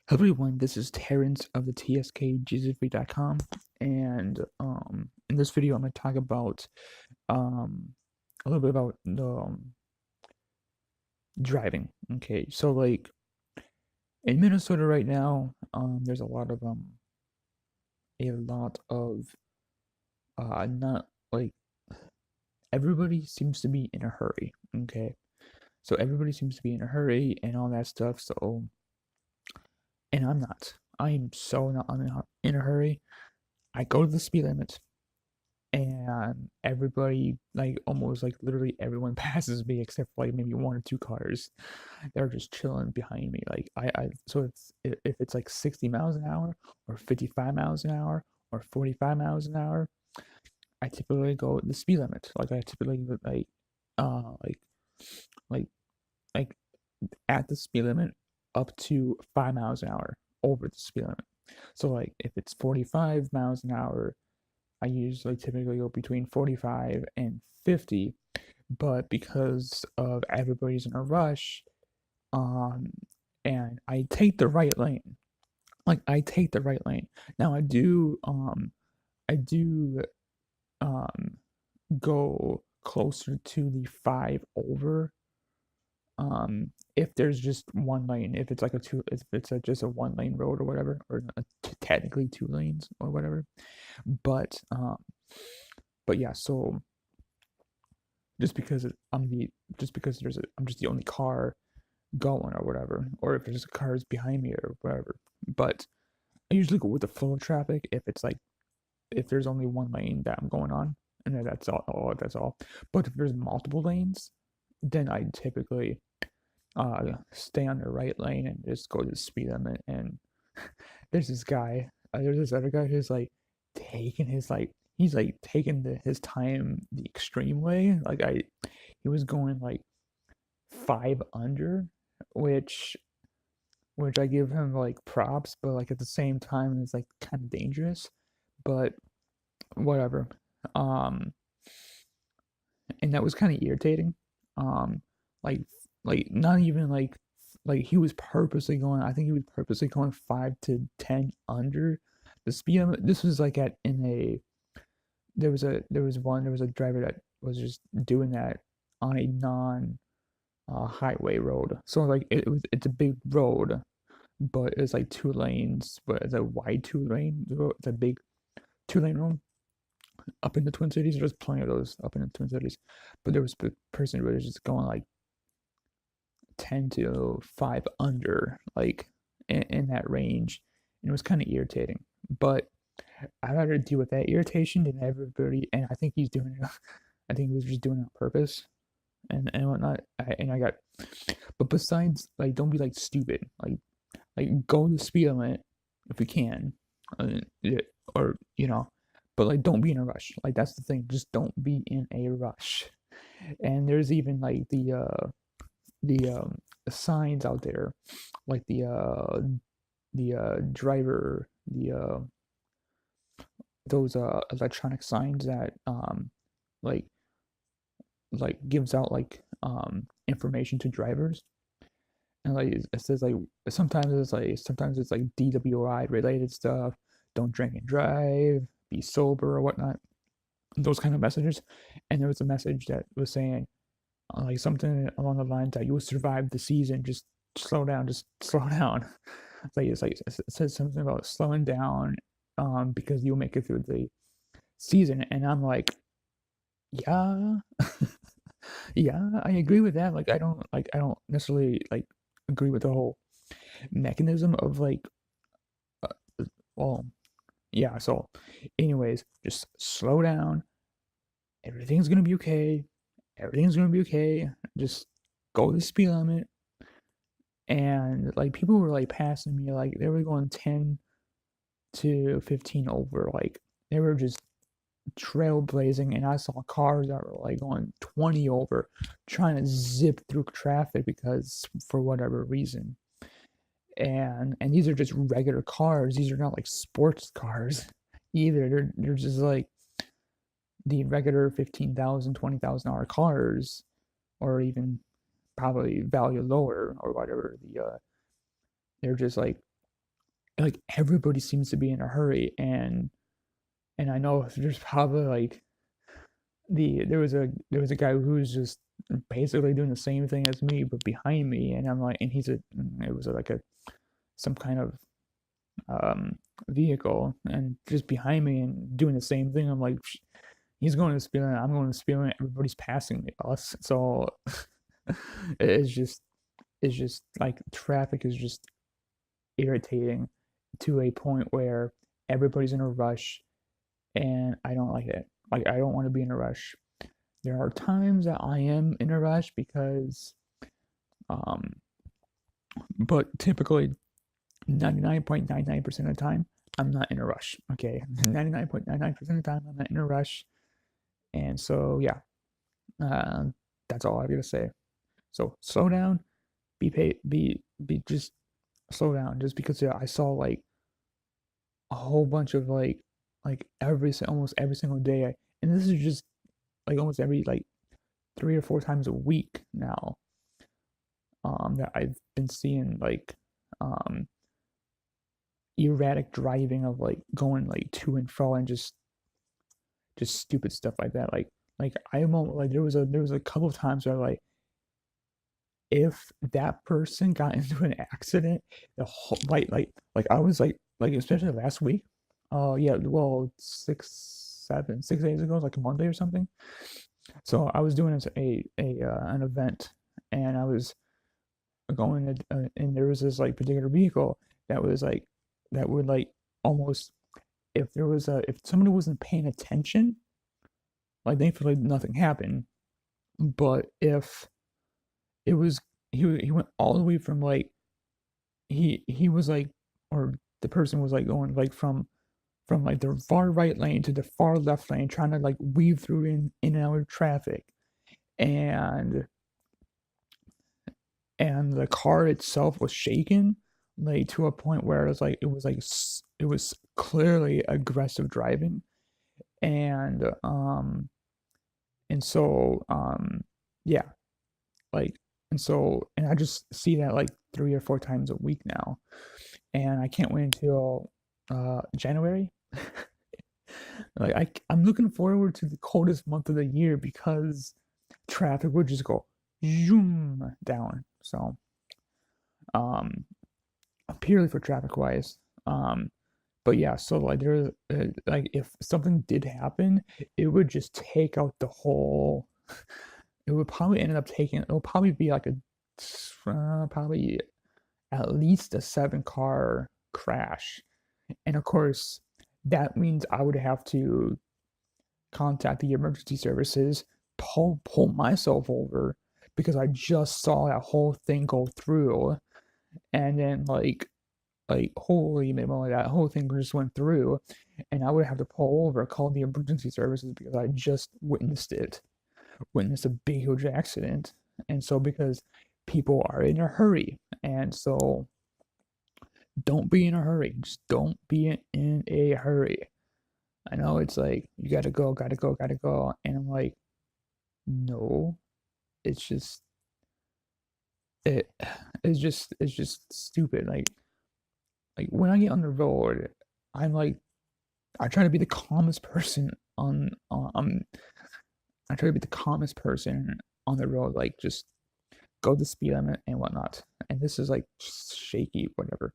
Hello everyone, this is Terrence of the TSKGZV.com, and in this video I'm going to talk about um, a little bit about the driving. Okay, so like in Minnesota right now, there's a lot of not like everybody seems to be in a hurry. Okay, so everybody seems to be in a hurry and all that stuff. So, and I'm not. I am so not in a hurry. I go to the speed limit. And everybody, like almost like literally everyone passes me except for like maybe one or two cars. They're just chilling behind me. Like so it's if it's like 60 miles an hour or 55 miles an hour or 45 miles an hour, I typically go the speed limit. Like I typically uh like like like at the speed limit up to 5 miles an hour over the speed limit. So like if it's 45 miles an hour, I usually typically go between 45 and 50, but because of everybody's in a rush, um, and I take the right lane. Like I take the right lane. Now I do um go closer to the five over. If there's just one lane, if it's like a two, if it's just a one lane road or whatever, or technically two lanes or whatever. But but yeah, so just because I'm the just because I'm just the only car going or whatever, or if there's cars behind me or whatever. But I usually go with the flow of traffic if it's like if there's only one lane that I'm going on, and then that's all that's all. But if there's multiple lanes, then I typically stay on the right lane and just go to the speed limit. And there's this other guy who's like taking his like he's like taking his time the extreme way. He was going like five under, which which I give him like props, but like at the same time it's like kind of dangerous. But whatever. Um, and that was kind of irritating. Um, like not even like he was purposely going. I think he was purposely going 5 to 10 under the speed limit. This was like at in a there was a driver that was just doing that on a non highway road. So like it's a big road, but it's like two lanes, but it's a wide two lane road. It's a big two-lane road up in the Twin Cities. There's plenty of those up in the Twin Cities, but there was a person who was just going like 10 to 5 under, like in that range, and it was kind of irritating. But I'd rather deal with that irritation than everybody. And I think he's doing it. I think he was just doing it on purpose and whatnot. I got, but besides, like, don't be like stupid. Like go the speed limit if you can, yeah, or but like don't be in a rush. Like that's the thing. Just don't be in a rush. And there's even like the signs out there, like the driver the those electronic signs that like gives out like information to drivers. And like it says like sometimes it's like DWI related stuff. Don't drink and drive, be sober or whatnot, those kind of messages. And there was a message that was saying like something along the lines that you will survive the season, just slow down. It's like it says something about slowing down because you'll make it through the season. And I'm like, yeah. Yeah, I agree with that. I don't necessarily like agree with the whole mechanism of like well, yeah, so anyways, just slow down. Everything's gonna be okay. Everything's gonna be okay. Just go the speed limit. And like people were like passing me, like they were going 10 to 15 over. Like they were just trailblazing, and I saw cars that were like going 20 over, trying to zip through traffic because for whatever reason. And these are just regular cars. These are not like sports cars either. They're just like the regular 15,000, 20,000 dollar cars, or even probably value lower or whatever. They're just like like everybody seems to be in a hurry, and I know there's probably like there was a guy who was just basically doing the same thing as me but behind me, and I'm like, and it was like a some kind of um vehicle and just behind me and doing the same thing. I'm like, he's going to the speed limit, I'm going to the speed limit, everybody's passing me us. So it's just like traffic is just irritating to a point where everybody's in a rush, and I don't like it. Like, I don't want to be in a rush. There are times that I am in a rush because um but typically 99.99% of the time I'm not in a rush. Okay. 99.99% of the time I'm not in a rush. And so yeah, uh, that's all I've got to say. So slow down, be just slow down. Just because I saw like a whole bunch of like almost every single day, and this is just like almost every like 3 or 4 times a week now. That I've been seeing like um erratic driving of like going like to and fro and just stupid stuff like that. Like I almost like there was a couple of times where like if that person got into an accident, the whole like I was like especially last week. Oh yeah, well 6 days ago, like a Monday or something. So I was doing a an event, and I was going to, and there was this like particular vehicle that was like that would like almost, if somebody wasn't paying attention, like thankfully nothing happened. But if it was he went all the way from like he was like, or the person was like going like from like the far right lane to the far left lane, trying to like weave through in and out of traffic, and the car itself was shaken like to a point where it was clearly aggressive driving. And um and so um yeah, like, and I just see that like 3 or 4 times a week now, and I can't wait until January. Like, I'm looking forward to the coldest month of the year because traffic would just go zoom down. So um purely for traffic wise. But yeah, so like there's like if something did happen, it would just take out the whole. It would probably end up taking. It will probably be like probably at least a 7 car crash, and of course that means I would have to contact the emergency services, pull myself over because I just saw that whole thing go through, and then like holy moly, that whole thing just went through, and I would have to pull over, call the emergency services because I just witnessed a big huge accident. And so because people are in a hurry, and so don't be in a hurry. Just don't be in a hurry. I know it's like you gotta go, gotta go, gotta go, and I'm like, no, it's just it it's just stupid. Like when I get on the road, I'm like I try to be the calmest person I try to be the calmest person on the road, like just go the speed limit and whatnot. And this is like shaky, whatever.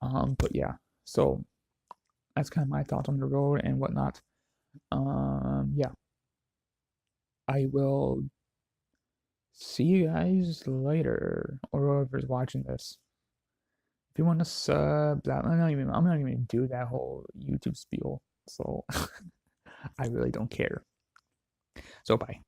But yeah, so that's kind of my thoughts on the road and whatnot. Yeah, I will see you guys later, or whoever's watching this. If you want to sub, I'm not even gonna do that whole YouTube spiel. So I really don't care. So bye.